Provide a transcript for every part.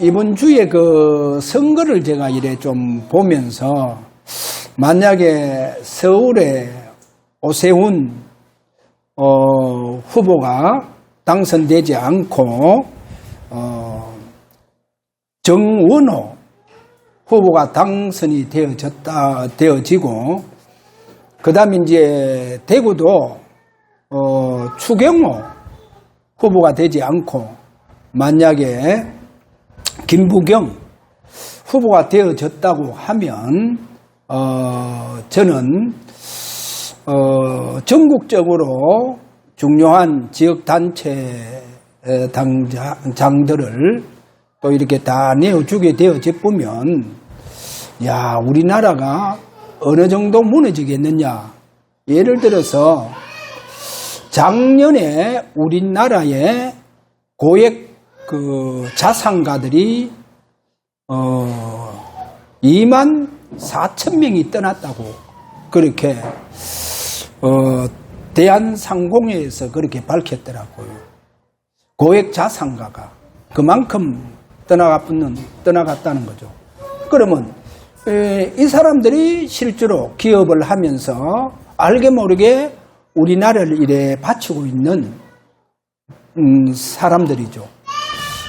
이번 주에 그 선거를 제가 이래 좀 보면서 만약에 서울에 오세훈 후보가 당선되지 않고 정원호 후보가 당선이 되어지고 그 다음에 이제 대구도 추경호 후보가 되지 않고 만약에 김부경 후보가 되어졌다고 하면 저는 전국적으로 중요한 지역단체 당장들을 또 이렇게 다 내어주게 되어지면 야, 우리나라가 어느 정도 무너지겠느냐. 예를 들어서 작년에 우리나라의 고액 자산가들이 2만 4천 명이 떠났다고 그렇게 대한상공회에서 그렇게 밝혔더라고요. 고액 자산가가 그만큼 떠나갔다는 거죠. 그러면 이 사람들이 실제로 기업을 하면서 알게 모르게 우리나라를 이래 바치고 있는 사람들이죠.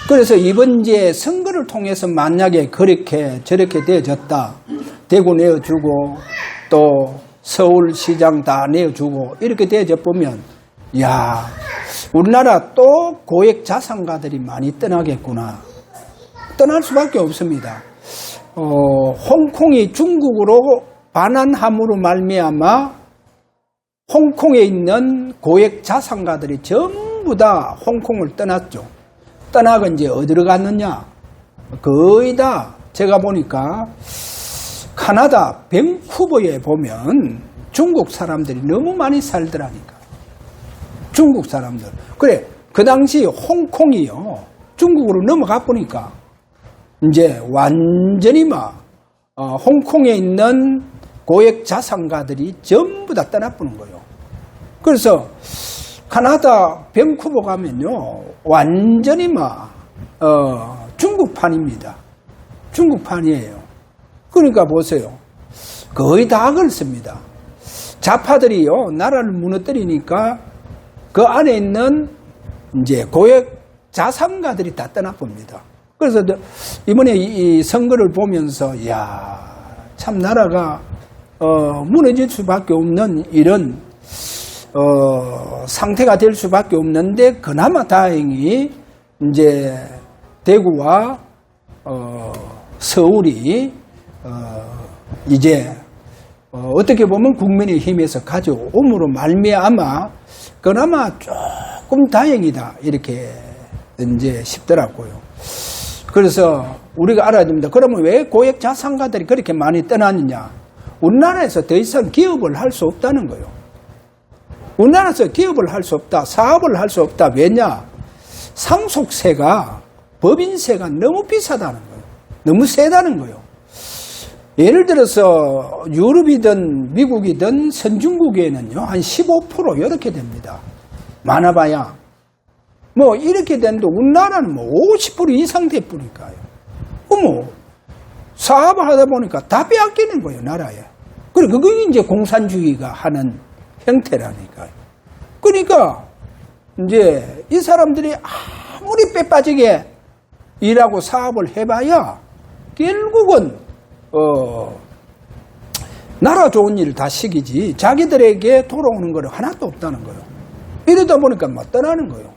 그래서 이번 이제 선거를 통해서 만약에 그렇게 저렇게 되어졌다. 대구 내어주고 또 서울시장 다 내어주고 이렇게 되어져 보면 야, 우리나라 또 고액 자산가들이 많이 떠나겠구나. 떠날 수밖에 없습니다. 홍콩이 중국으로 반환함으로 말미암아 홍콩에 있는 고액 자산가들이 전부 다 홍콩을 떠났죠. 떠나고 이제 어디로 갔느냐? 거의 다 제가 보니까 카나다 밴쿠버에 보면 중국 사람들이 너무 많이 살더라니까. 중국 사람들. 그래, 그 당시 홍콩이요. 중국으로 넘어가 보니까 이제 완전히 홍콩에 있는 고액 자산가들이 전부 다 떠나보는 거예요. 그래서 카나다 밴쿠버 가면요, 완전히 중국판입니다. 중국판이에요. 그러니까 보세요. 거의 다 그렇습니다. 좌파들이요, 나라를 무너뜨리니까 그 안에 있는 이제 고액 자산가들이 다 떠나봅니다. 그래서 이번에 이 선거를 보면서, 야, 참 나라가 무너질 수밖에 없는 이런 상태가 될 수밖에 없는데, 그나마 다행히 이제 대구와 서울이 이제 어떻게 보면 국민의힘에서 가져옴으로 말미암아 그나마 조금 다행이다 이렇게 이제 싶더라고요. 그래서 우리가 알아야 됩니다. 그러면 왜 고액 자산가들이 그렇게 많이 떠났느냐? 우리나라에서 더 이상 기업을 할 수 없다는 거예요. 우리나라에서 기업을 할 수 없다, 사업을 할 수 없다. 왜냐? 상속세가, 법인세가 너무 비싸다는 거예요. 너무 세다는 거예요. 예를 들어서 유럽이든 미국이든 선진국에는요, 한 15% 이렇게 됩니다. 많아봐야. 이렇게 되는데 우리나라는 50% 이상 돼버리니까요. 사업을 하다 보니까 다 빼앗기는 거예요, 나라에. 그리고 그게 이제 공산주의가 하는 형태라니까요. 그러니까 이제 이 사람들이 아무리 빼빠지게 일하고 사업을 해봐야 결국은 나라 좋은 일을 다 시키지 자기들에게 돌아오는 거는 하나도 없다는 거예요. 이러다 보니까 떠나는 거예요.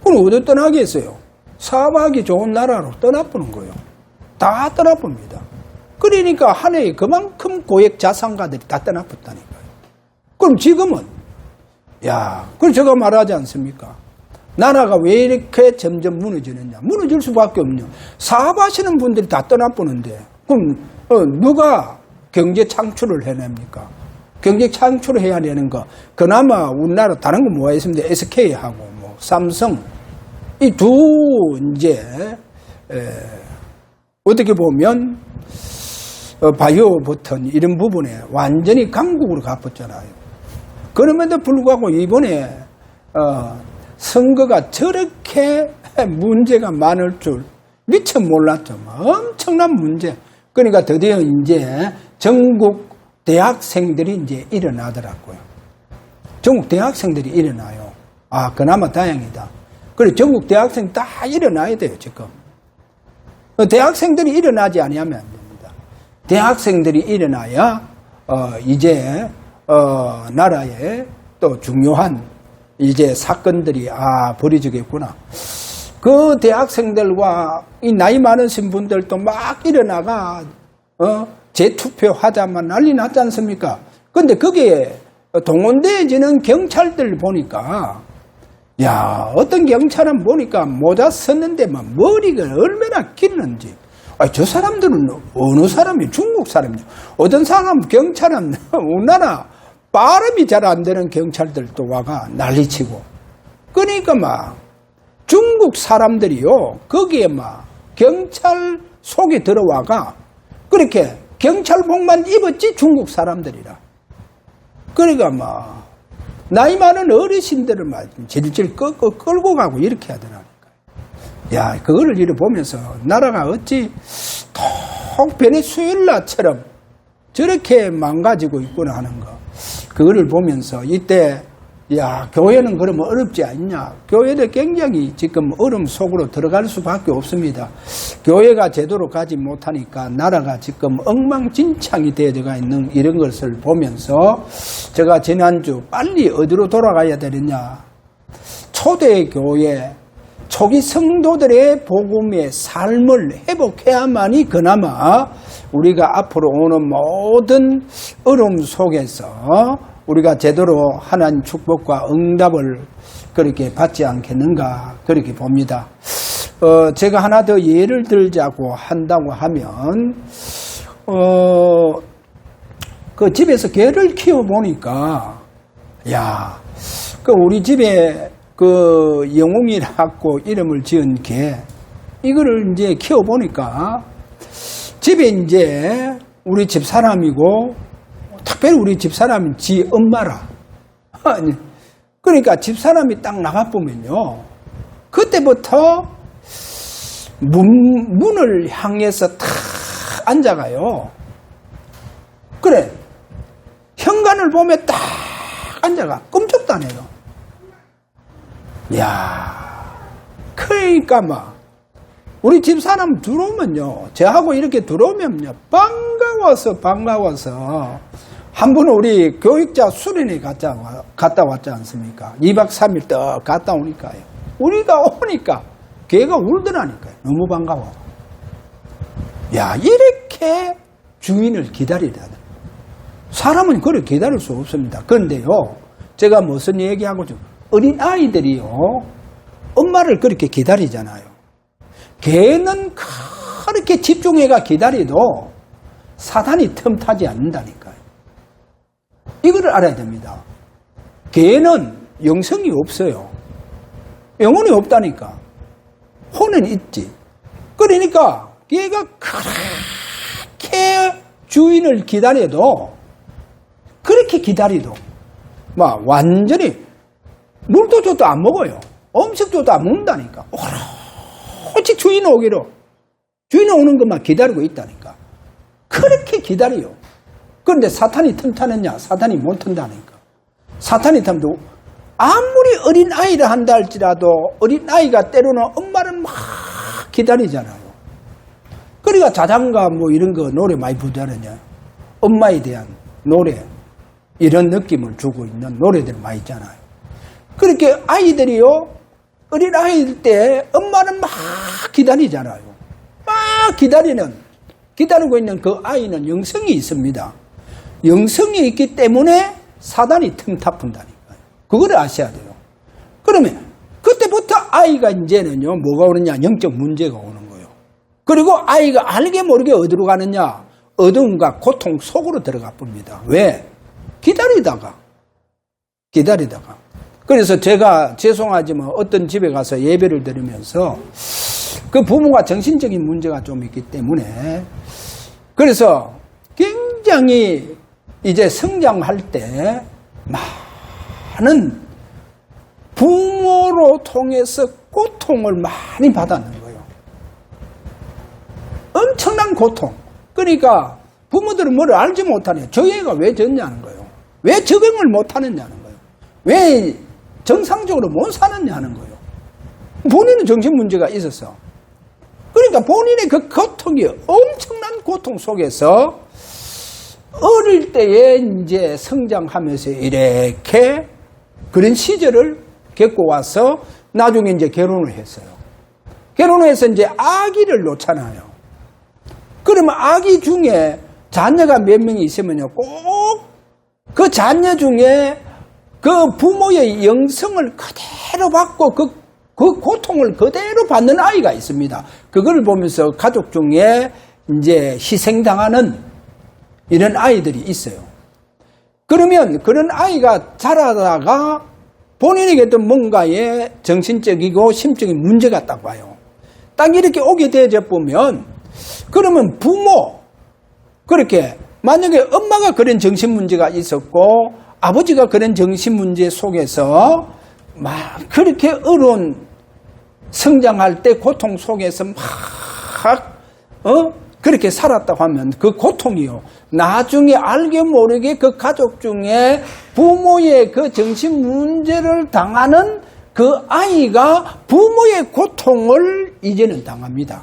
그럼 어디 떠나겠어요? 사업하기 좋은 나라로 떠나보는 거예요. 다 떠나봅니다. 그러니까 한 해에 그만큼 고액 자산가들이 다 떠나봤다니까요. 그럼 지금은 그럼 제가 말하지 않습니까? 나라가 왜 이렇게 점점 무너지느냐? 무너질 수밖에 없냐? 사업하시는 분들이 다 떠나보는데 그럼 누가 경제 창출을 해냅니까? 경제 창출을 해야 되는 거 그나마 우리나라 다른 거 뭐가 있습니다. SK하고 삼성 이 두 이제 어떻게 보면 바이오 버튼 이런 부분에 완전히 강국으로 가봤잖아요. 그럼에도 불구하고 이번에 선거가 저렇게 문제가 많을 줄 미처 몰랐죠. 엄청난 문제. 그러니까 드디어 이제 전국 대학생들이 이제 일어나더라고요. 전국 대학생들이 일어나요. 아, 그나마 다행이다. 그래, 전국 대학생 다 일어나야 돼요, 지금. 대학생들이 일어나지 아니하면 안 됩니다. 대학생들이 일어나야, 이제, 나라에 또 중요한 이제 사건들이, 벌어지겠구나. 그 대학생들과 이 나이 많으신 분들도 막 일어나가, 재투표 하자만 난리 났지 않습니까? 근데 거기에 동원되어지는 경찰들 보니까, 야, 어떤 경찰은 보니까 모자 썼는데만 머리가 얼마나 길는지. 저 사람들은 어느 사람이 중국 사람이죠. 어떤 사람 경찰은 우리나라 발음이 잘 안 되는 경찰들도 와가 난리치고. 그러니까 막 중국 사람들이요, 거기에 막 경찰 속에 들어와가 그렇게 경찰복만 입었지 중국 사람들이라. 그러니까 막 나이 많은 어르신들을 막 질질 끌고 가고 이렇게 하더라니까. 야, 그거를 이렇게 보면서 나라가 어찌 통 베네수엘라처럼 저렇게 망가지고 있구나 하는 거. 그거를 보면서 이때, 야, 교회는 그러면 어렵지 않냐. 교회도 굉장히 지금 어려움 속으로 들어갈 수밖에 없습니다. 교회가 제대로 가지 못하니까 나라가 지금 엉망진창이 되어가 있는 이런 것을 보면서 제가 지난주 빨리 어디로 돌아가야 되느냐. 초대교회, 초기 성도들의 복음의 삶을 회복해야만이 그나마 우리가 앞으로 오는 모든 어려움 속에서 우리가 제대로 하나님 축복과 응답을 그렇게 받지 않겠는가 그렇게 봅니다. 제가 하나 더 예를 들자고 한다고 하면 그 집에서 개를 키워보니까 야, 그 우리 집에 그 영웅이라고 이름을 지은 개 이거를 이제 키워보니까 집에 이제 우리 집 사람이고 특별히 우리 집사람이 지 엄마라. 그러니까 집사람이 딱 나가보면요. 그때부터 문을 향해서 탁 앉아가요. 그래. 현관을 보면 딱 앉아가. 꼼짝도 안 해요. 이야. 그러니까 막 우리 집사람 들어오면요. 저하고 이렇게 들어오면요. 반가워서 한 번은 우리 교육자 수련회 갔다 왔지 않습니까? 2박 3일 떡 갔다 오니까요. 우리가 오니까 걔가 울더라니까요. 너무 반가워. 야, 이렇게 주인을 기다리라. 사람은 그렇게 기다릴 수 없습니다. 그런데요, 제가 무슨 얘기하고 좀 어린 아이들이요, 엄마를 그렇게 기다리잖아요. 걔는 그렇게 집중해가 기다려도 사탄이 틈타지 않는다니까요. 이거를 알아야 됩니다. 걔는 영성이 없어요. 영혼이 없다니까. 혼은 있지. 그러니까 걔가 그렇게 주인을 기다려도 그렇게 기다려도 막 완전히 물도 줘도 안 먹어요. 음식 줘도 안 먹는다니까. 오직 주인 오기로. 주인 오는 것만 기다리고 있다니까. 그렇게 기다려요. 그런데 사탄이 틈타느냐? 사탄이 못 튼다니까. 사탄이 틈도 아무리 어린 아이를 한다 할지라도 어린 아이가 때로는 엄마를 막 기다리잖아요. 그러니까 자장가 뭐 이런 거 노래 많이 부르잖아요. 엄마에 대한 노래 이런 느낌을 주고 있는 노래들 많이 있잖아요. 그렇게 아이들이요, 어린 아이일 때 엄마는 막 기다리잖아요. 막 기다리고 있는 그 아이는 영성이 있습니다. 영성이 있기 때문에 사단이 틈타푼다니까요. 그걸 아셔야 돼요. 그러면 그때부터 아이가 이제는요, 뭐가 오느냐? 영적 문제가 오는 거예요. 그리고 아이가 알게 모르게 어디로 가느냐? 어둠과 고통 속으로 들어가 봅니다. 왜? 기다리다가. 그래서 제가 죄송하지만 어떤 집에 가서 예배를 드리면서 그 부모가 정신적인 문제가 좀 있기 때문에 그래서 굉장히 이제 성장할 때 많은 부모로 통해서 고통을 많이 받았는 거예요. 고통. 그러니까 부모들은 뭐를 알지 못하네요. 저 애가 왜 졌냐는 거예요. 왜 적응을 못하느냐는 거예요. 왜 정상적으로 못 사느냐는 거예요. 본인은 정신문제가 있었어. 그러니까 본인의 그 고통이 엄청난 고통 속에서 어릴 때에 이제 성장하면서 이렇게 그런 시절을 겪고 와서 나중에 이제 결혼을 했어요. 결혼을 해서 이제 아기를 놓잖아요. 그러면 아기 중에 자녀가 몇 명이 있으면요, 꼭 그 자녀 중에 그 부모의 영성을 그대로 받고 그 고통을 그대로 받는 아이가 있습니다. 그걸 보면서 가족 중에 이제 희생당하는 이런 아이들이 있어요. 그러면 그런 아이가 자라다가 본인에게도 뭔가의 정신적이고 심적인 문제가 딱 와요. 딱 이렇게 오게 되어 보면 그러면 부모, 그렇게 만약에 엄마가 그런 정신문제가 있었고 아버지가 그런 정신문제 속에서 막 그렇게 어려운 성장할 때 고통 속에서 막 그렇게 살았다고 하면 그 고통이요, 나중에 알게 모르게 그 가족 중에 부모의 그 정신문제를 당하는 그 아이가 부모의 고통을 이제는 당합니다.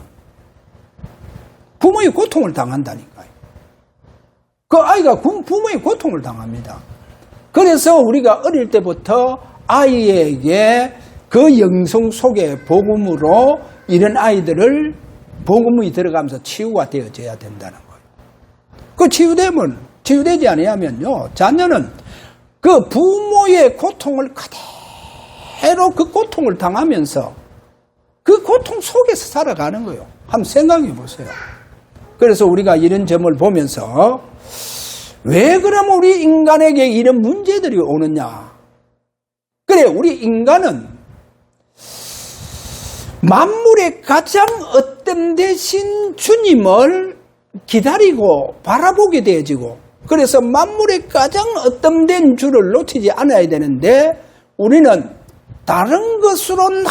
부모의 고통을 당한다니까요. 그 아이가 부모의 고통을 당합니다. 그래서 우리가 어릴 때부터 아이에게 그 영성 속에 복음으로 이런 아이들을 복음이 들어가면서 치유가 되어져야 된다는 거예요. 그 치유되지 아니하면요, 자녀는 그 부모의 고통을 그대로 그 고통을 당하면서 그 고통 속에서 살아가는 거예요. 한번 생각해 보세요. 그래서 우리가 이런 점을 보면서 왜 그러면 우리 인간에게 이런 문제들이 오느냐? 그래, 우리 인간은 만물의 가장 헛된 대신 주님을 기다리고 바라보게 되어지고, 그래서 만물의 가장 헛된 주를 놓치지 않아야 되는데 우리는 다른 것으로 늘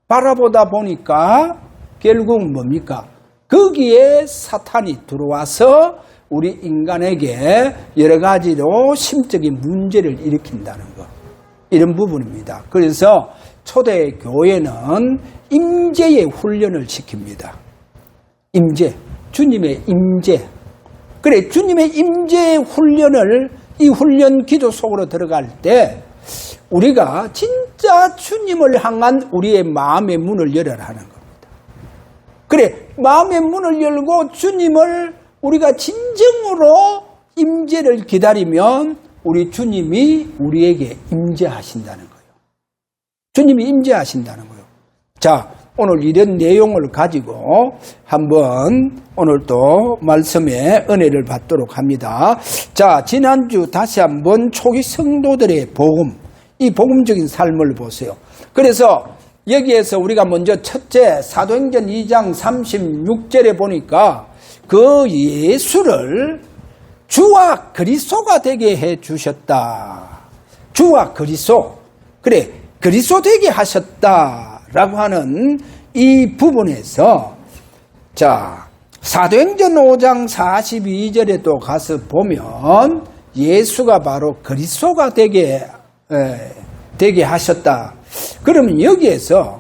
바라보다 보니까 결국 뭡니까? 거기에 사탄이 들어와서 우리 인간에게 여러 가지로 심적인 문제를 일으킨다는 것, 이런 부분입니다. 그래서 초대 교회는 임재의 훈련을 시킵니다. 임재, 주님의 임재. 그래, 주님의 임재의 훈련을, 이 훈련 기도 속으로 들어갈 때 우리가 진짜 주님을 향한 우리의 마음의 문을 열어라 하는 겁니다. 그래, 마음의 문을 열고 주님을 우리가 진정으로 임재를 기다리면 우리 주님이 우리에게 임재하신다는 거예요. 주님이 임재하신다는 거예요. 자, 오늘 이런 내용을 가지고 한번 오늘 또 말씀의 은혜를 받도록 합니다. 자, 지난주 다시 한번 초기 성도들의 복음, 이 복음적인 삶을 보세요. 그래서 여기에서 우리가 먼저 첫째 사도행전 2장 36절에 보니까 그 예수를 주와 그리스도가 되게 해 주셨다. 주와 그리스도. 그래, 그리스도 되게 하셨다라고 하는 이 부분에서, 자, 사도행전 5장 42절에 또 가서 보면 예수가 바로 그리스도가 되게 하셨다. 그러면 여기에서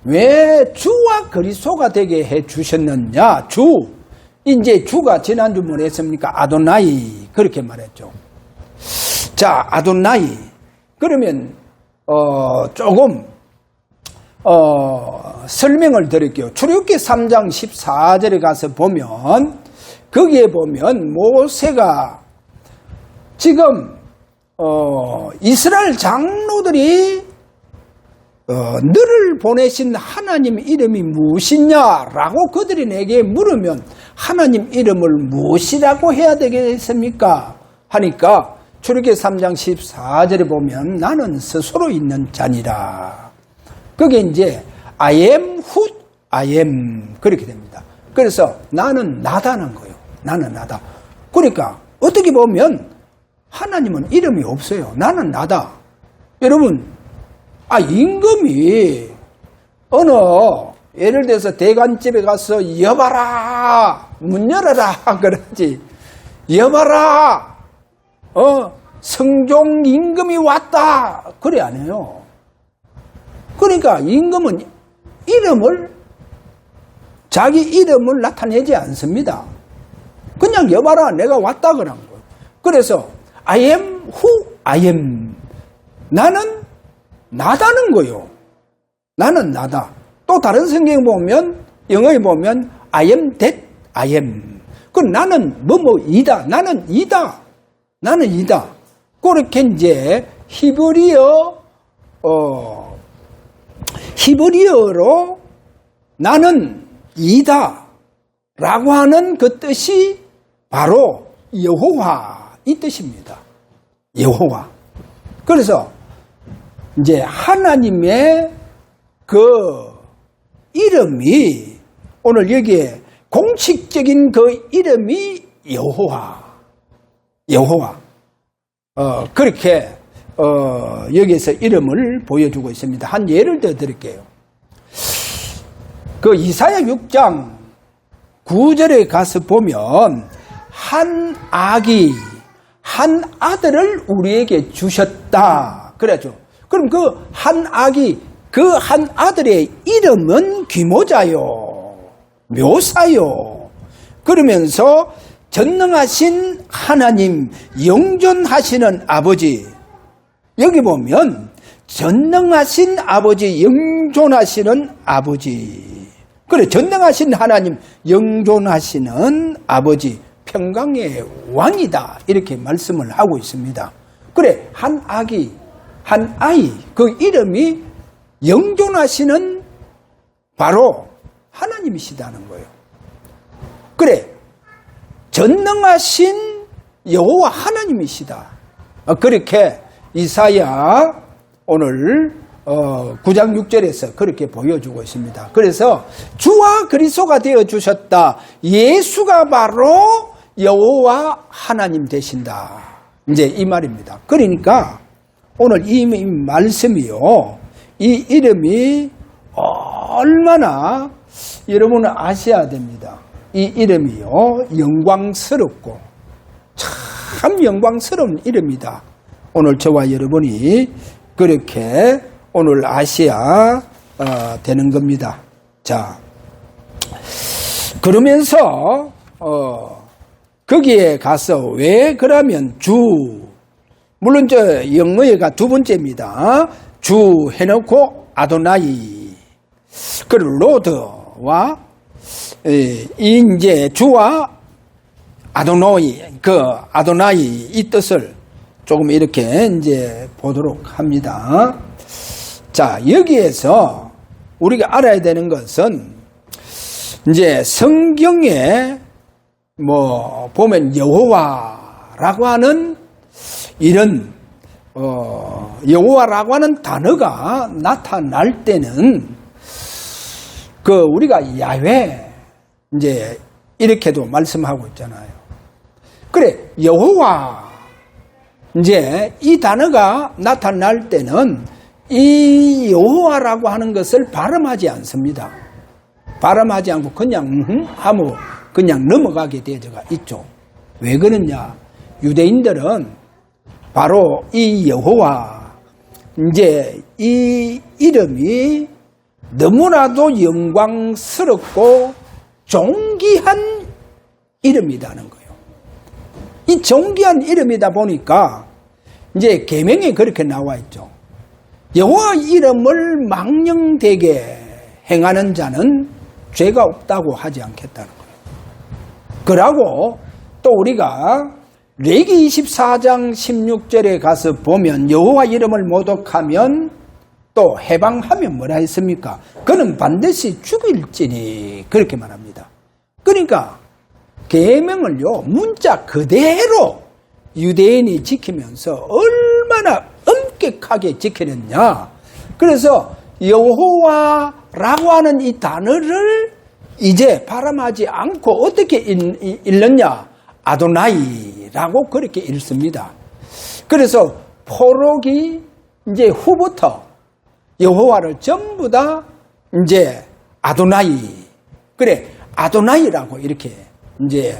왜 주와 그리스도가 되게 해 주셨느냐? 이제 주가 지난주 뭐 했습니까? 아도나이, 그렇게 말했죠. 자, 아도나이. 그러면 조금 설명을 드릴게요. 출애굽기 3장 14절에 가서 보면, 거기에 보면 모세가 지금 이스라엘 장로들이 너를 보내신 하나님 이름이 무엇이냐라고 그들이 내게 물으면 하나님 이름을 무엇이라고 해야 되겠습니까? 하니까 출애굽기 3장 14절에 보면 나는 스스로 있는 자니라. 그게 이제 I am who I am, 그렇게 됩니다. 그래서 나는 나다는 거예요. 나는 나다. 그러니까 어떻게 보면 하나님은 이름이 없어요. 나는 나다. 여러분, 임금이 어느 예를 들어서 대관집에 가서 여봐라 문 열어라 그러지. 여봐라 성종 임금이 왔다 그래 안 해요. 그러니까 임금은 자기 이름을 나타내지 않습니다. 그냥 여봐라 내가 왔다 그런 거예요. 그래서 I am who I am. 나는 나다는 거예요. 나는 나다. 또 다른 성경 보면 영어에 보면 I am that I am. 그럼 나는 뭐뭐이다. 나는 이다. 나는 이다. 그렇게 이제 히브리어로 나는 이다 라고 하는 그 뜻이 바로 여호와 이 뜻입니다. 여호와. 그래서 이제 하나님의 그 이름이 오늘 여기에 공식적인 그 이름이 여호와. 그렇게 여기에서 이름을 보여주고 있습니다. 한 예를 들어 드릴게요. 그 이사야 6장 9절에 가서 보면 한 아들을 우리에게 주셨다. 그래죠. 그럼 그 한 아들의 이름은 귀모자요. 묘사요. 그러면서 전능하신 하나님, 영존하시는 아버지. 여기 보면 전능하신 아버지, 영존하시는 아버지. 그래, 전능하신 하나님, 영존하시는 아버지, 평강의 왕이다. 이렇게 말씀을 하고 있습니다. 그래, 한 아이, 그 이름이 영존하시는 바로 하나님이시다는 거예요. 그래, 전능하신 여호와 하나님이시다. 그렇게 이사야 오늘 9장 6절에서 그렇게 보여주고 있습니다. 그래서 주와 그리스도가 되어주셨다. 예수가 바로 여호와 하나님 되신다. 이제 이 말입니다. 그러니까 오늘 이 말씀이요. 이 이름이 얼마나 여러분은 아셔야 됩니다. 이 이름이요. 영광스럽고 참 영광스러운 이름이다. 오늘 저와 여러분이 그렇게 오늘 아셔야 되는 겁니다. 자, 그러면서 거기에 가서 왜 그러면 물론 저 영어가 두 번째입니다. 주 해놓고 아도나이. 그리고 로드와 이제 주와 아도나이 이 뜻을 조금 이렇게 이제 보도록 합니다. 자, 여기에서 우리가 알아야 되는 것은 이제 성경에 보면 여호와라고 하는 이런 여호와라고 하는 단어가 나타날 때는 그 우리가 야훼 이제 이렇게도 말씀하고 있잖아요. 그래, 여호와 이제 이 단어가 나타날 때는 이 여호와라고 하는 것을 발음하지 않습니다. 발음하지 않고 그냥 하고 그냥 넘어가게 되어가 있죠. 왜 그러냐? 유대인들은 바로 이 여호와 이제 이 이름이 너무나도 영광스럽고 존귀한 이름이라는 거예요. 이 존귀한 이름이다 보니까 이제 계명에 그렇게 나와 있죠. 여호와 이름을 망령되게 행하는 자는 죄가 없다고 하지 않겠다는 거예요. 그러고 또 우리가 레위기 24장 16절에 가서 보면 여호와 이름을 모독하면 또 해방하면 뭐라 했습니까? 그는 반드시 죽일지니 그렇게 말합니다. 그러니까 계명을요 문자 그대로 유대인이 지키면서 얼마나 엄격하게 지키느냐. 그래서 여호와라고 하는 이 단어를 이제 발음하지 않고 어떻게 읽느냐? 아도나이라고 그렇게 읽습니다. 그래서 포로기 이제 후부터 여호와를 전부 다 이제 아도나이. 그래, 아도나이라고 이렇게 이제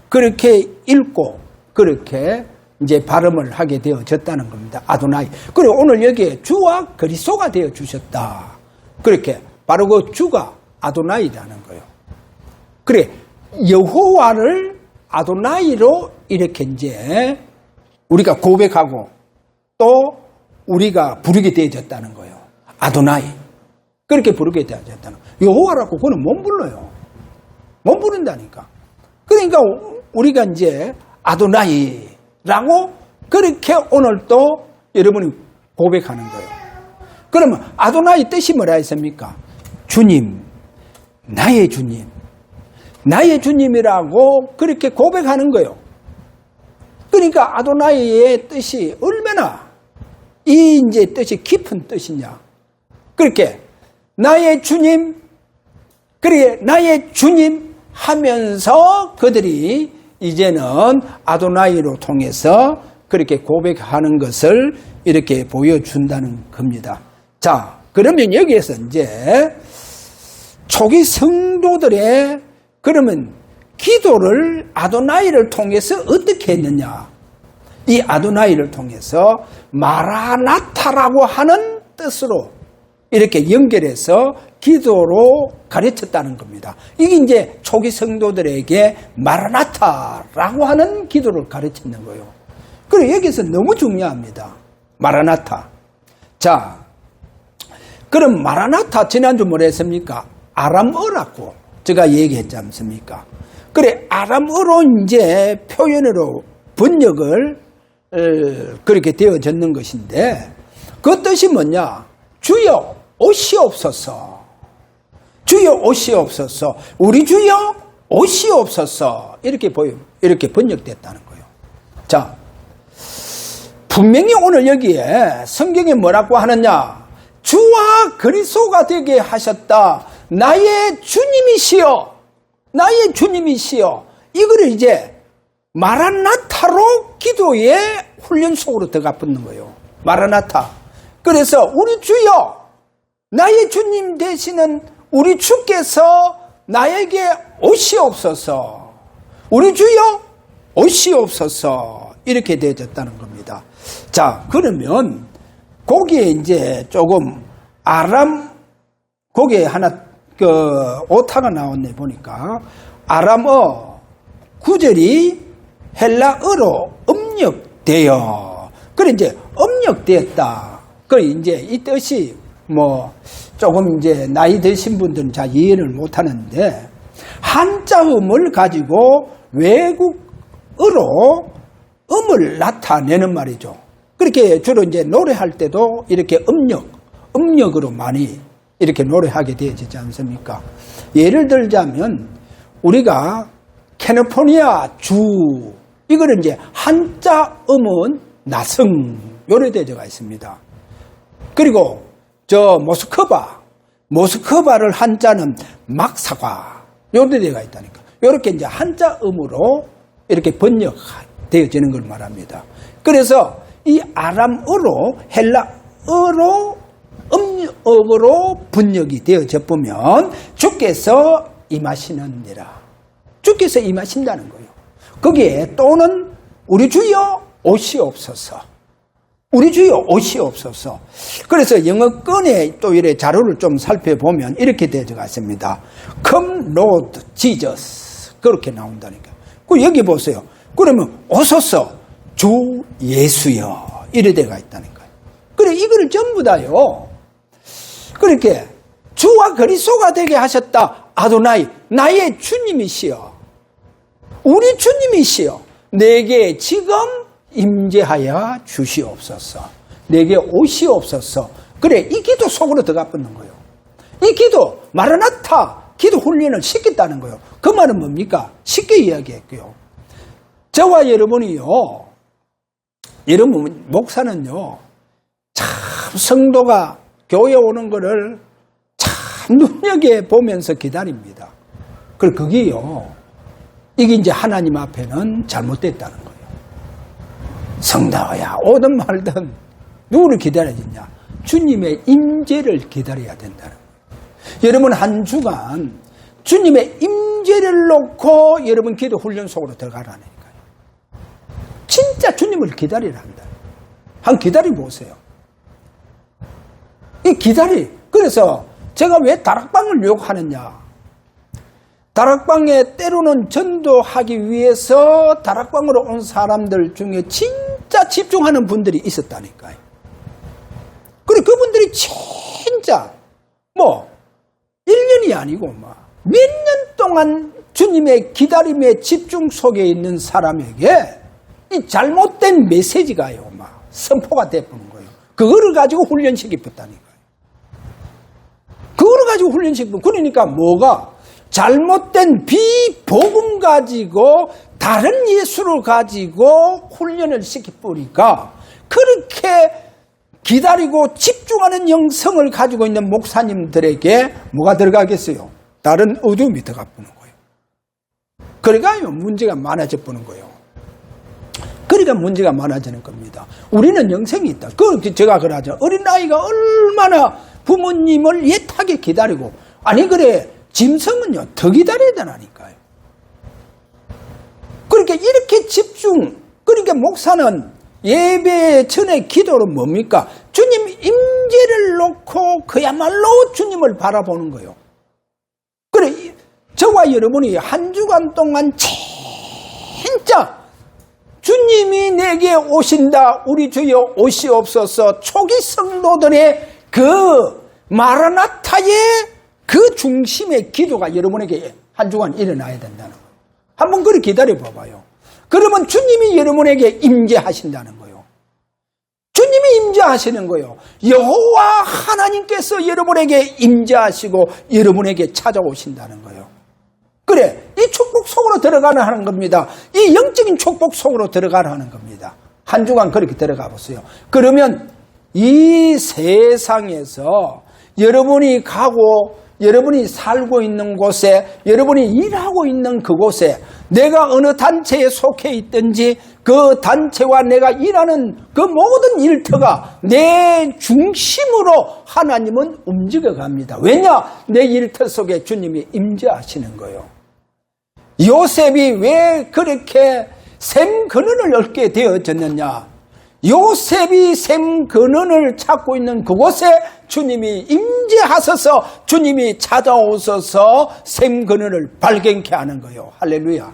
그렇게 읽고 그렇게 이제 발음을 하게 되어졌다는 겁니다. 아도나이. 그리고 오늘 여기에 주와 그리스도가 되어 주셨다. 그렇게 바로 그 주가 아도나이라는 거예요. 그래, 여호와를 아도나이로 이렇게 이제 우리가 고백하고 또 우리가 부르게 되어졌다는 거예요. 아도나이. 그렇게 부르게 되어졌다는 거예요. 여호와라고 그는 못 불러요. 못 부른다니까. 그러니까 우리가 이제 아도나이라고 그렇게 오늘 또 여러분이 고백하는 거예요. 그러면 아도나이 뜻이 뭐라 했습니까? 주님, 나의 주님, 나의 주님이라고 그렇게 고백하는 거예요. 그러니까 아도나이의 뜻이 얼마나 이 이제 뜻이 깊은 뜻이냐. 그렇게 나의 주님, 그래 나의 주님 하면서 그들이 이제는 아도나이로 통해서 그렇게 고백하는 것을 이렇게 보여준다는 겁니다. 자, 그러면 여기에서 이제 초기 성도들의 그러면 기도를 아도나이를 통해서 어떻게 했느냐. 이 아도나이를 통해서 마라나타라고 하는 뜻으로 이렇게 연결해서 기도로 가르쳤다는 겁니다. 이게 이제 초기 성도들에게 마라나타라고 하는 기도를 가르치는 거예요. 그리고 여기서 너무 중요합니다. 마라나타. 자, 그럼 마라나타 지난주 뭐라 했습니까? 아람어라고 제가 얘기했지 않습니까? 그래, 아람어로 이제 표현으로 번역을 그렇게 되어졌는 것인데 그 뜻이 뭐냐? 주여 오시옵소서. 주여 오시옵소서. 우리 주여 오시옵소서. 이렇게 이렇게 번역됐다는 거예요. 자, 분명히 오늘 여기에 성경에 뭐라고 하느냐? 주와 그리스도가 되게 하셨다. 나의 주님이시여. 나의 주님이시여. 이거를 이제 마라나타로 기도의 훈련 속으로 들어가 붙는 거예요. 마라나타. 그래서 우리 주여, 나의 주님 되시는 우리 주께서 나에게 오시옵소서. 우리 주여 오시옵소서. 이렇게 되어졌다는 겁니다. 자, 그러면 거기에 이제 조금 거기에 하나 오타가 나왔네 보니까 아람어 구절이 헬라어로 음력되어. 그래 이제 음력되었다. 그래 이제 이 뜻이 뭐 조금 이제 나이 드신 분들은 잘 이해를 못 하는데 한자음을 가지고 외국어로 음을 나타내는 말이죠. 그렇게 주로 이제 노래할 때도 이렇게 음력으로 많이 이렇게 노래하게 되어지지 않습니까? 예를 들자면 우리가 캘리포니아 주 이거는 이제 한자 음은 나성 요래 되어가 있습니다. 그리고 저 모스크바를 한자는 막사과 요래 되어가 있다니까. 요렇게 이제 한자 음으로 이렇게 번역되어지는 걸 말합니다. 그래서 이 아람어로 헬라어로 음역으로 번역이 되어져 보면 주께서 임하시느니라. 주께서 임하신다는 거예요. 거기에 또는 우리 주여 오시옵소서. 우리 주여 오시옵소서. 그래서 영어권에 또 이래 자료를 좀 살펴보면 이렇게 되어져 있습니다. Come Lord Jesus. 그렇게 나온다니까. 그 여기 보세요. 그러면 오소서 주 예수여. 이래 되어 있다니까요. 그래 이거를 전부 다요. 그렇게 주와 그리스도가 되게 하셨다. 아도나이 나의 주님이시여. 우리 주님이시여. 내게 지금 임재하여 주시옵소서. 내게 오시옵소서. 그래 이 기도 속으로 들어가 붙는 거예요. 이 기도 마라나타 기도 훈련을 시켰다는 거예요. 그 말은 뭡니까? 쉽게 이야기했고요. 저와 여러분이요. 여러분 목사는요. 참 성도가 교회 오는 거를 참 눈여겨보면서 기다립니다. 그리고 그게요. 이게 이제 하나님 앞에는 잘못됐다는 거예요. 성도야 오든 말든 누구를 기다려야 되냐? 주님의 임재를 기다려야 된다는 거예요. 여러분 한 주간 주님의 임재를 놓고 여러분 기도 훈련 속으로 들어가라니까요. 진짜 주님을 기다리라 한다. 한 기다려보세요. 그래서 제가 왜 다락방을 유혹하느냐. 다락방에 때로는 전도하기 위해서 다락방으로 온 사람들 중에 진짜 집중하는 분들이 있었다니까요. 그리고 그분들이 진짜 1년이 아니고 몇 년 동안 주님의 기다림의 집중 속에 있는 사람에게 이 잘못된 메시지가요, 선포가 돼버린 거예요. 그거를 가지고 훈련시켰다니까요. 그거를 가지고 훈련시켰고, 그러니까 뭐가? 잘못된 비복음 가지고 다른 예수를 가지고 훈련을 시켜버리니까 그렇게 기다리고 집중하는 영성을 가지고 있는 목사님들에게 뭐가 들어가겠어요? 다른 어두움이 들어가 보는 거예요. 그러니까 문제가 많아져 보는 거예요. 그러니까 문제가 많아지는 겁니다. 우리는 영생이 있다. 제가 그러죠. 어린아이가 얼마나 부모님을 애타게 기다리고, 아니 그래 짐승은요 더 기다려야 되나니까요. 그러니까 이렇게 집중, 그러니까 목사는 예배 전에 기도는 뭡니까? 주님 임재를 놓고 그야말로 주님을 바라보는 거예요. 그래, 저와 여러분이 한 주간 동안 진짜 주님이 내게 오신다, 우리 주여 오시옵소서, 초기 성도들의 그 마라나타의 그 중심의 기도가 여러분에게 한 주간 일어나야 된다는 거예요. 한번 그렇게 기다려 봐봐요. 그러면 주님이 여러분에게 임재하신다는 거예요. 주님이 임재하시는 거예요. 여호와 하나님께서 여러분에게 임재하시고 여러분에게 찾아오신다는 거예요. 그래, 이 축복 속으로 들어가는 하는 겁니다. 이 영적인 축복 속으로 들어가는 하는 겁니다. 한 주간 그렇게 들어가 보세요. 그러면 이 세상에서 여러분이 가고 여러분이 살고 있는 곳에, 여러분이 일하고 있는 그곳에 내가 어느 단체에 속해 있든지 그 단체와 내가 일하는 그 모든 일터가 내 중심으로 하나님은 움직여갑니다. 왜냐? 내 일터 속에 주님이 임재하시는 거예요. 요셉이 왜 그렇게 샘 근원을 얻게 되어졌느냐? 요셉이 샘 근원을 찾고 있는 그곳에 주님이 임재하셔서 주님이 찾아오셔서 샘 근원을 발견케 하는 거예요. 할렐루야.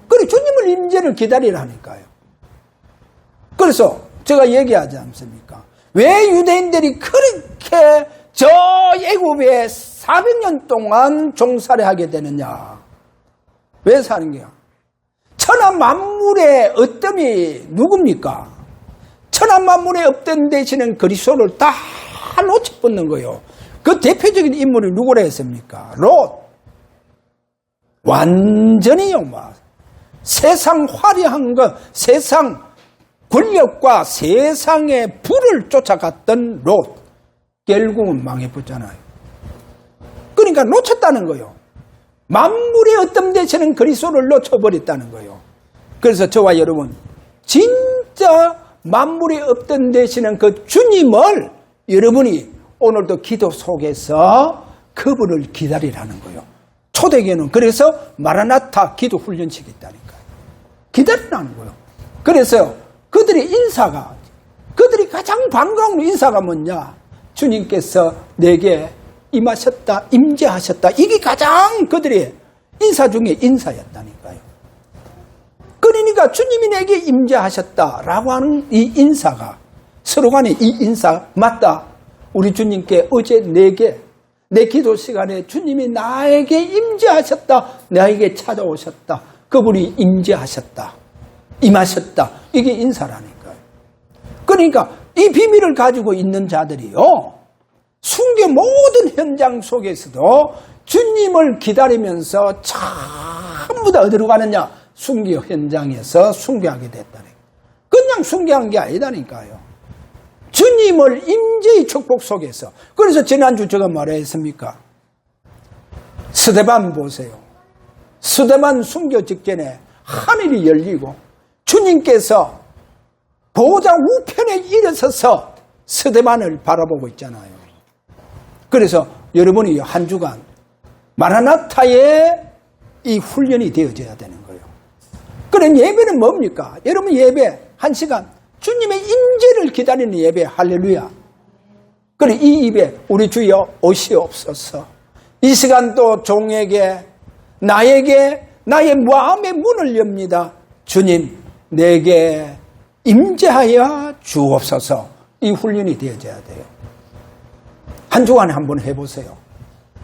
그래, 주님을 임재를 기다리라니까요. 그래서 제가 얘기하지 않습니까? 왜 유대인들이 그렇게 저 애굽에 400년 동안 종살이 하게 되느냐? 왜 사는 거야? 천하 만물의 어뜸이 누굽니까? 천하 만물의 업된 되시는 그리스도를 다 놓쳐버리는 거예요. 그 대표적인 인물이 누구라 했습니까? 롯. 완전히요, 세상 화려한 것, 세상 권력과 세상의 부를 쫓아갔던 롯. 결국은 망해버렸잖아요. 그러니까 놓쳤다는 거예요. 만물의 어떤 되시는 그리스도를 놓쳐버렸다는 거예요. 그래서 저와 여러분, 진짜 만물의 어떤 되시는 그 주님을 여러분이 오늘도 기도 속에서 그분을 기다리라는 거예요. 초대교회는 그래서 마라나타 기도 훈련시켰다니까요. 기다리라는 거예요. 그래서 그들이 가장 반가운 인사가 뭐냐? 주님께서 내게 임하셨다, 임재하셨다. 이게 가장 그들의 인사 중에 인사였다니까요. 그러니까 주님이 내게 임재하셨다라고 하는 이 인사가 서로 간에 이 인사 맞다. 우리 주님께 어제 내 기도 시간에 주님이 나에게 임재하셨다. 나에게 찾아오셨다. 그분이 임재하셨다. 임하셨다. 이게 인사라니까요. 그러니까 이 비밀을 가지고 있는 자들이요. 순교 모든 현장 속에서도 주님을 기다리면서 전부 다 어디로 가느냐? 순교 현장에서 순교하게 됐다니. 그냥 순교한 게 아니다니까요. 주님을 임재의 축복 속에서. 그래서 지난주 제가 뭐라 했습니까? 스데반 보세요. 스데반 순교 직전에 하늘이 열리고 주님께서 보호자 우편에 일어서서 스데반을 바라보고 있잖아요. 그래서 여러분이 한 주간 마라나타의 이 훈련이 되어져야 되는 거예요. 그런 예배는 뭡니까? 여러분 예배 1시간 주님의 임재를 기다리는 예배. 할렐루야. 그래 이 입에 우리 주여 오시옵소서. 이 시간 또 종에게 나에게 나의 마음의 문을 엽니다. 주님 내게 임재하여 주옵소서. 이 훈련이 되어져야 돼요. 한 주간에 한번 해보세요.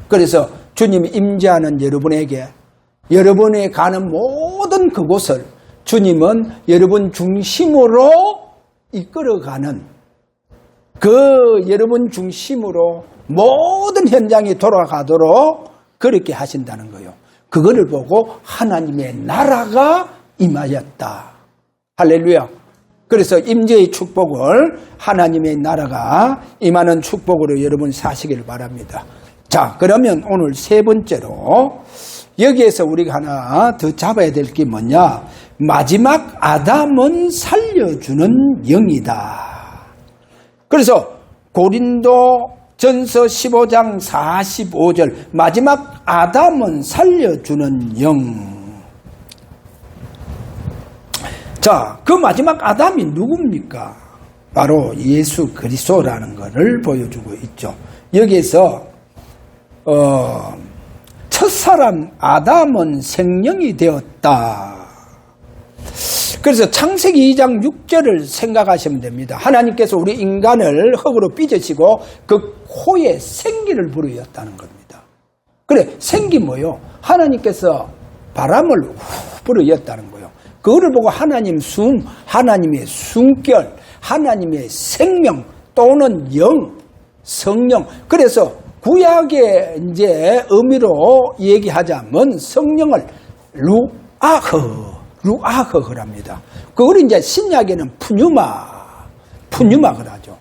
그래서 주님이 임재하는 여러분에게 여러분이 가는 모든 그곳을 주님은 여러분 중심으로 이끌어가는 그 여러분 중심으로 모든 현장이 돌아가도록 그렇게 하신다는 거예요. 그거를 보고 하나님의 나라가 임하였다. 할렐루야. 그래서 임재의 축복을 하나님의 나라가 임하는 축복으로 여러분 사시길 바랍니다. 자, 그러면 오늘 세 번째로 여기에서 우리가 하나 더 잡아야 될 게 뭐냐? 마지막 아담은 살려주는 영이다. 그래서 고린도 전서 15장 45절 마지막 아담은 살려주는 영. 자, 그 마지막 아담이 누굽니까? 바로 예수 그리스도라는 것을 보여주고 있죠. 여기에서 첫사람 아담은 생명이 되었다. 그래서 창세기 2장 6절을 생각하시면 됩니다. 하나님께서 우리 인간을 흙으로 빚으시고 그 코에 생기를 불어였다는 겁니다. 그래 생기 뭐요? 하나님께서 바람을 후 불어였다는 거예요. 그거를 보고 하나님 하나님의 숨결, 하나님의 생명 또는 영, 성령. 그래서 구약의 이제 의미로 얘기하자면 성령을 루아흐랍니다. 그걸 이제 신약에는 푸뉴마를 하죠.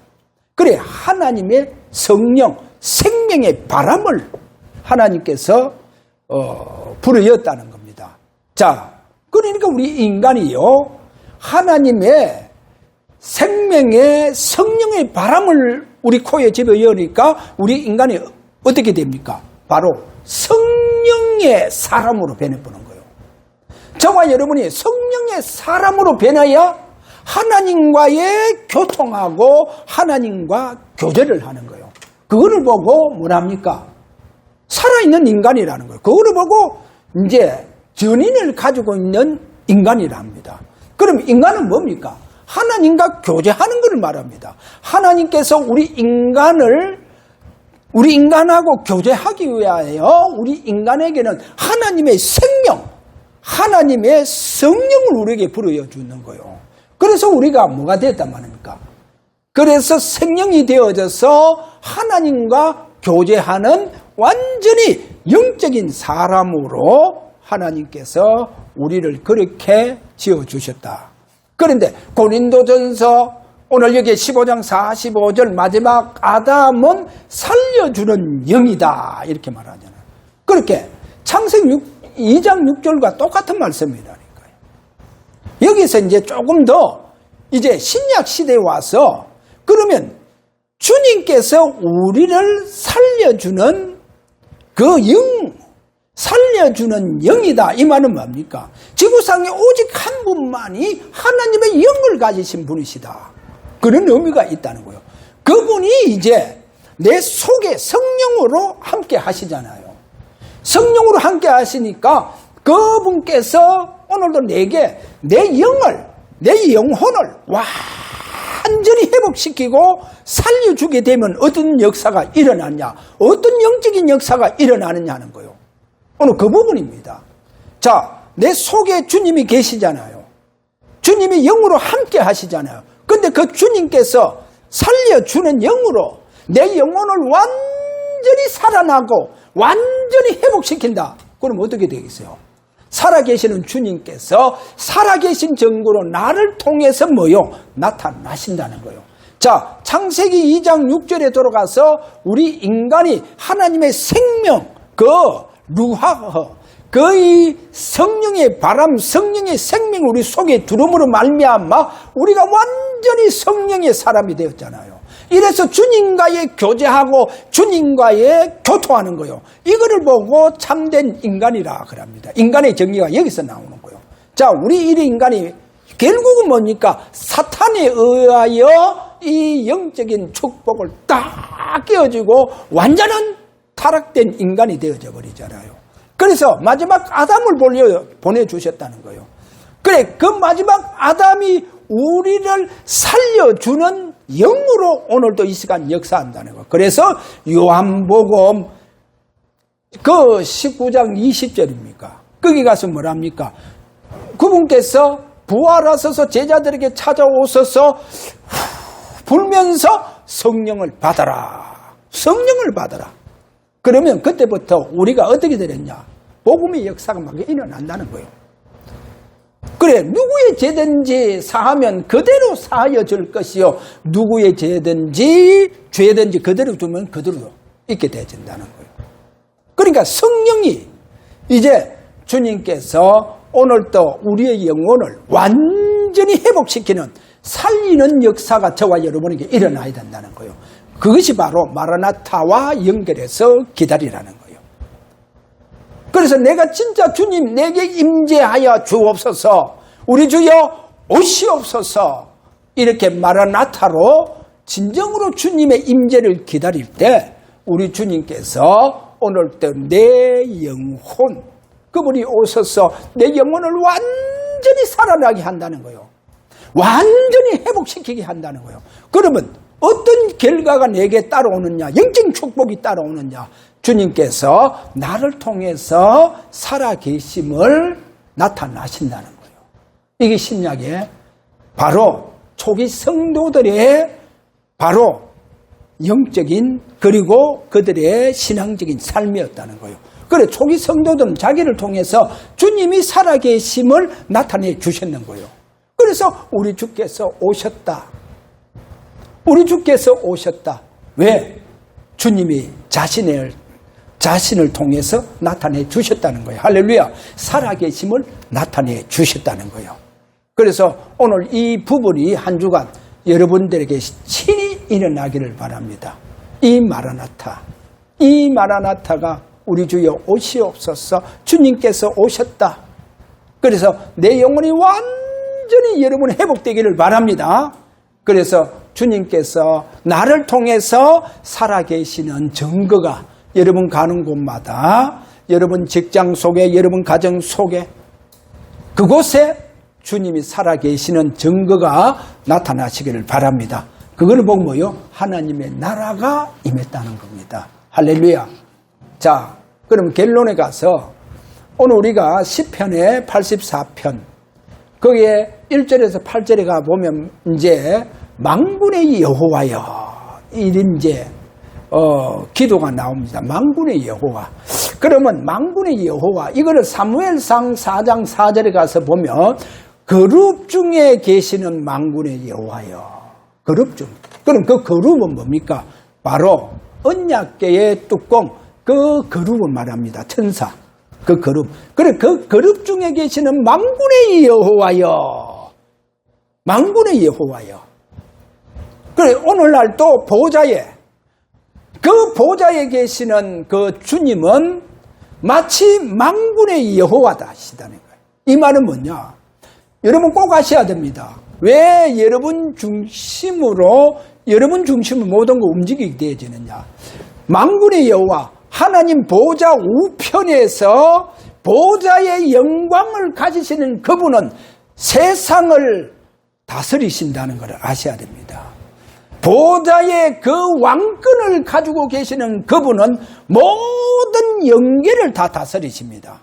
그래 하나님의 성령, 생명의 바람을 하나님께서 불어였다는 겁니다. 자, 그러니까 우리 인간이요 하나님의 생명의 성령의 바람을 우리 코에 집어넣으니까 우리 인간이 어떻게 됩니까? 바로 성령의 사람으로 변해보는 거예요. 저와 여러분이 성령의 사람으로 변해야 하나님과의 교통하고 하나님과 교제를 하는 거예요. 그거를 보고 뭐랍니까? 살아있는 인간이라는 거예요. 그거를 보고 이제 전인을 가지고 있는 인간이랍니다. 그럼 인간은 뭡니까? 하나님과 교제하는 것을 말합니다. 하나님께서 우리 인간하고 교제하기 위하여 우리 인간에게는 하나님의 생명, 하나님의 성령을 우리에게 불어여 주는 거예요. 그래서 우리가 뭐가 됐단 말입니까? 그래서 생명이 되어져서 하나님과 교제하는 완전히 영적인 사람으로 하나님께서 우리를 그렇게 지어주셨다. 그런데 고린도전서 오늘 여기 15장 45절 마지막 아담은 살려주는 영이다 이렇게 말하잖아요. 그렇게 창세기 2장 6절과 똑같은 말씀이라니까요. 여기서 이제 조금 더 이제 신약 시대에 와서 그러면 주님께서 우리를 살려주는 그 영, 살려주는 영이다. 이 말은 뭡니까? 지구상에 오직 한 분만이 하나님의 영을 가지신 분이시다. 그런 의미가 있다는 거예요. 그분이 이제 내 속에 성령으로 함께 하시잖아요. 성령으로 함께 하시니까 그분께서 오늘도 내게 내 영을, 내 영혼을 완전히 회복시키고 살려주게 되면 어떤 역사가 일어나냐, 어떤 영적인 역사가 일어나느냐 하는 거예요. 오늘 그 부분입니다. 자, 내 속에 주님이 계시잖아요. 주님이 영으로 함께 하시잖아요. 근데 그 주님께서 살려주는 영으로 내 영혼을 완전히 살아나고 완전히 회복시킨다. 그럼 어떻게 되겠어요? 살아계시는 주님께서 살아계신 증거로 나를 통해서 뭐요? 나타나신다는 거예요. 자, 창세기 2장 6절에 돌아가서 우리 인간이 하나님의 생명, 그 루하흐, 그 성령의 바람, 성령의 생명 우리 속에 들음으로 말미암아 우리가 완전히 성령의 사람이 되었잖아요. 이래서 주님과의 교제하고 주님과의 교토하는 거요. 이거를 보고 참된 인간이라 그럽니다. 인간의 정의가 여기서 나오는 거요. 자, 우리 이 인간이 결국은 뭡니까? 사탄에 의하여 이 영적인 축복을 딱 깨어지고 완전한 타락된 인간이 되어져 버리잖아요. 그래서 마지막 아담을 보내주셨다는 거예요. 그래, 그 마지막 아담이 우리를 살려주는 영으로 오늘도 이 시간 역사한다는 거예요. 그래서 요한복음 그 19장 20절입니까? 거기 가서 뭐랍니까? 그분께서 부활하셔서 제자들에게 찾아오셔서 불면서 성령을 받아라. 성령을 받아라. 그러면 그때부터 우리가 어떻게 되렸냐? 복음의 역사가 막 일어난다는 거예요. 그래, 누구의 죄든지 사하면 그대로 사하여질 것이요, 누구의 죄든지 그대로 두면 그대로 있게 되어진다는 거예요. 그러니까 성령이 이제 주님께서 오늘도 우리의 영혼을 완전히 회복시키는, 살리는 역사가 저와 여러분에게 일어나야 된다는 거예요. 그것이 바로 마라나타와 연결해서 기다리라는 거예요. 그래서 내가 진짜 주님 내게 임재하여 주옵소서, 우리 주여 오시옵소서, 이렇게 마라나타로 진정으로 주님의 임재를 기다릴 때 우리 주님께서 오늘도 내 영혼, 그분이 오셔서 내 영혼을 완전히 살아나게 한다는 거예요. 완전히 회복시키게 한다는 거예요. 그러면 어떤 결과가 내게 따라오느냐, 영적 축복이 따라오느냐, 주님께서 나를 통해서 살아계심을 나타나신다는 거예요. 이게 신약의 바로 초기 성도들의 바로 영적인, 그리고 그들의 신앙적인 삶이었다는 거예요. 그래, 초기 성도들은 자기를 통해서 주님이 살아계심을 나타내 주셨는 거예요. 그래서 우리 주께서 오셨다. 우리 주께서 오셨다. 왜? 주님이 자신을 통해서 나타내 주셨다는 거예요. 할렐루야. 살아계심을 나타내 주셨다는 거예요. 그래서 오늘 이 부분이 한 주간 여러분들에게 친히 일어나기를 바랍니다. 이 마라나타가 우리 주여 오시옵소서, 주님께서 오셨다. 그래서 내 영혼이 완전히 여러분 회복되기를 바랍니다. 그래서 주님께서 나를 통해서 살아계시는 증거가 여러분 가는 곳마다, 여러분 직장 속에, 여러분 가정 속에, 그곳에 주님이 살아계시는 증거가 나타나시기를 바랍니다. 그걸 보고 뭐요? 하나님의 나라가 임했다는 겁니다. 할렐루야. 자, 그럼 결론에 가서 오늘 우리가 시편의 84편, 거기에 1절에서 8절에 가보면 이제 만군의 여호와여, 이제 기도가 나옵니다. 만군의 여호와. 그러면 만군의 여호와, 이거를 사무엘상 4장 4절에 가서 보면 그룹 중에 계시는 만군의 여호와여. 그룹 중. 그럼 그 그룹은 뭡니까? 바로 언약궤의 뚜껑, 그 그룹을 말합니다. 천사. 그 그룹. 그래, 그 그룹 중에 계시는 만군의 여호와여. 만군의 여호와여. 그래, 오늘날 또 보좌에, 그 보좌에 계시는 그 주님은 마치 만군의 여호와다 하시다는 거예요. 이 말은 뭐냐? 여러분 꼭 아셔야 됩니다. 왜 여러분 중심으로 모든 거 움직이게 되어지느냐? 만군의 여호와, 하나님 보좌 우편에서 보좌의 영광을 가지시는 그분은 세상을 다스리신다는 것을 아셔야 됩니다. 보좌의 그 왕권을 가지고 계시는 그분은 모든 영계를 다 다스리십니다.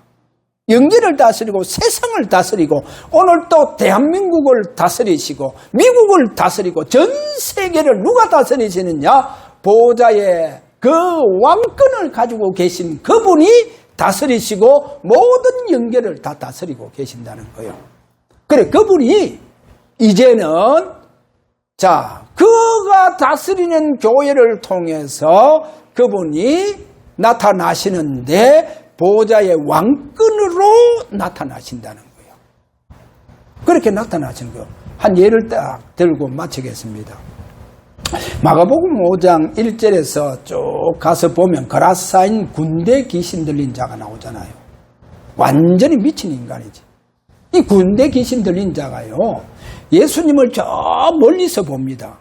영계를 다스리고 세상을 다스리고 오늘 또 대한민국을 다스리시고 미국을 다스리고 전 세계를 누가 다스리시느냐? 보좌의 그 왕권을 가지고 계신 그분이 다스리시고 모든 영계를 다 다스리고 계신다는 거예요. 그래, 그분이 이제는 그가 다스리는 교회를 통해서 그분이 나타나시는데 보좌의 왕권으로 나타나신다는 거예요. 그렇게 나타나시는 거예요. 한 예를 딱 들고 마치겠습니다. 마가복음 5장 1절에서 쭉 가서 보면 거라사인 군대 귀신 들린 자가 나오잖아요. 완전히 미친 인간이지. 이 군대 귀신 들린 자가요, 예수님을 저 멀리서 봅니다.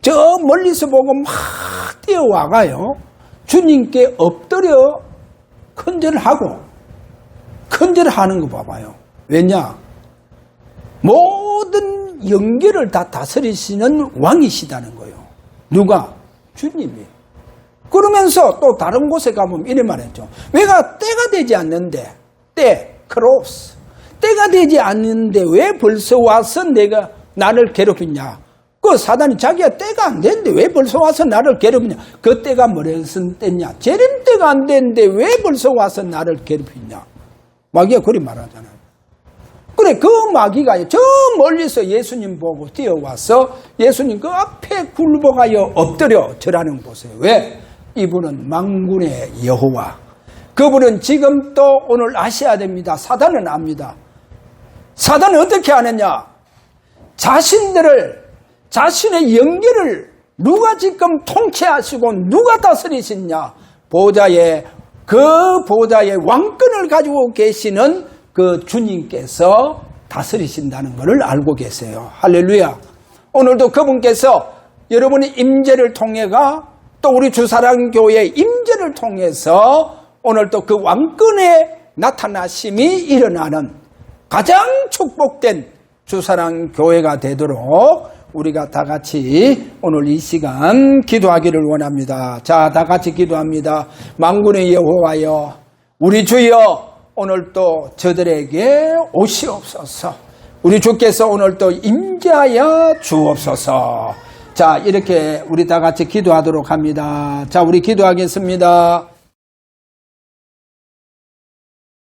저 멀리서 보고 막 뛰어와가요, 주님께 엎드려 큰절하고, 큰절하는 거 봐봐요. 왜냐? 모든 영계를 다 다스리시는 왕이시다는 거예요. 누가? 주님이. 그러면서 또 다른 곳에 가보면 이래 말했죠. 내가 때가 되지 않는데, 크로스. 때가 되지 않는데 왜 벌써 와서 내가 나를 괴롭히냐? 그 사단이 자기가 때가 안 되는데 왜 벌써 와서 나를 괴롭히냐? 그 때가 무슨 때냐? 재림 때가 안 되는데 왜 벌써 와서 나를 괴롭히냐? 마귀가 그리 말하잖아요. 그래, 그 마귀가 저 멀리서 예수님 보고 뛰어와서 예수님 그 앞에 굴복하여 엎드려 절하는 거 보세요. 왜? 이분은 만군의 여호와. 그분은 지금 또 오늘 아셔야 됩니다. 사단은 압니다. 사단은 어떻게 하느냐? 자신의 영계를 누가 지금 통치하시고 누가 다스리시냐? 그 보좌의 왕권을 가지고 계시는 그 주님께서 다스리신다는 것을 알고 계세요. 할렐루야. 오늘도 그분께서 여러분의 임재를 통해가 또 우리 주사랑교회 임재를 통해서 오늘 또 그 왕권의 나타나심이 일어나는 가장 축복된 주사랑교회가 되도록 우리가 다 같이 오늘 이 시간 기도하기를 원합니다. 자, 다 같이 기도합니다. 만군의 여호와여, 우리 주여, 오늘 또 저들에게 오시옵소서. 우리 주께서 오늘 또 임재하여 주옵소서. 자, 이렇게 우리 다 같이 기도하도록 합니다. 자, 우리 기도하겠습니다.